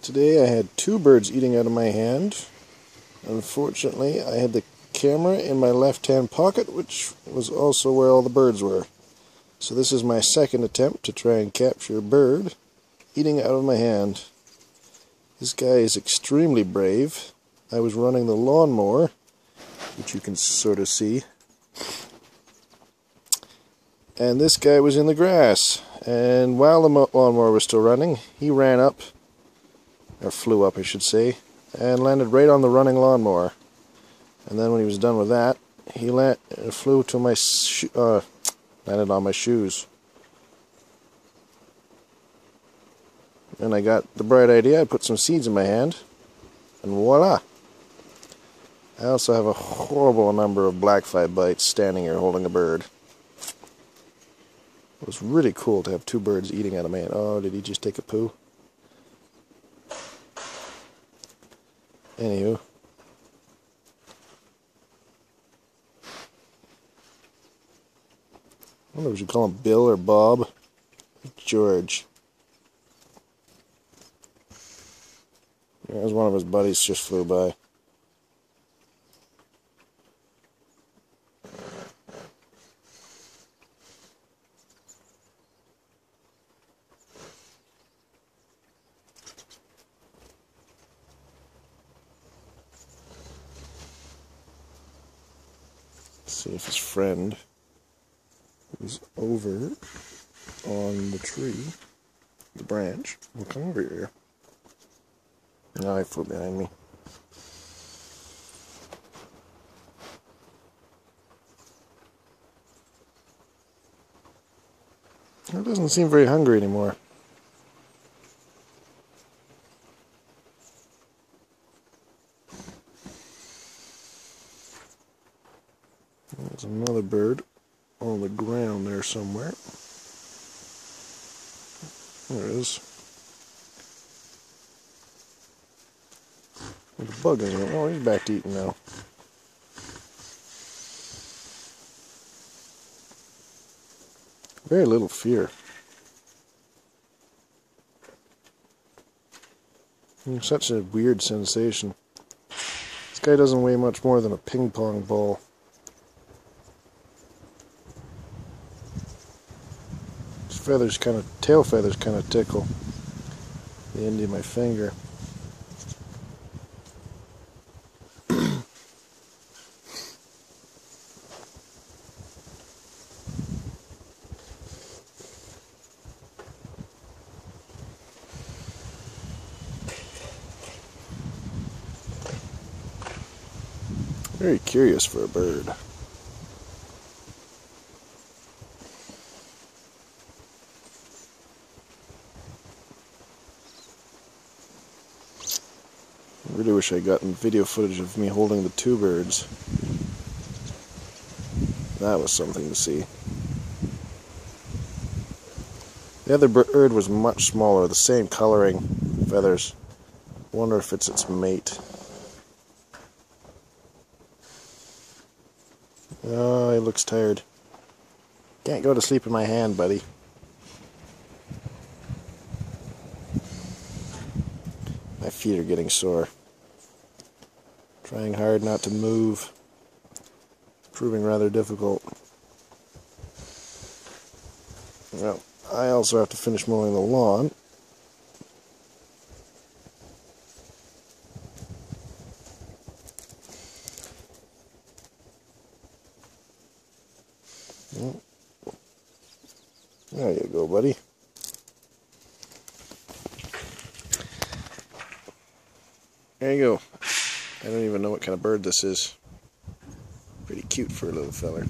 Today I had two birds eating out of my hand. Unfortunately, I had the camera in my left-hand pocket, which was also where all the birds were. So this is my second attempt to try and capture a bird eating out of my hand. This guy is extremely brave. I was running the lawnmower, which you can sort of see. And this guy was in the grass. And while the lawnmower was still running, he ran up, or flew up I should say, and landed right on the running lawnmower. And then when he was done with that, he flew to my landed on my shoes. And I got the bright idea, I put some seeds in my hand, and voila! I also have a horrible number of black-fly bites standing here holding a bird. It was really cool to have two birds eating out of my hand. Oh, did he just take a poo? Anywho. I wonder if we should call him Bill or Bob. George. There's one of his buddies just flew by. See if his friend is over on the tree, the branch, will come over here. Now he flew behind me. He doesn't seem very hungry anymore. There's another bird on the ground there somewhere. There it is. There's a bug in there. Oh, he's back to eating now. Very little fear. Such a weird sensation. This guy doesn't weigh much more than a ping pong ball. Feathers tail feathers kind of tickle the end of my finger. Very curious for a bird. I really wish I'd gotten video footage of me holding the two birds. That was something to see. The other bird was much smaller, the same coloring, feathers. Wonder if it's its mate. Oh, he looks tired. Can't go to sleep in my hand, buddy. My feet are getting sore. Trying hard not to move. It's proving rather difficult. Well, I also have to finish mowing the lawn. There you go, buddy. There you go. I don't even know what kind of bird this is. Pretty cute for a little feller.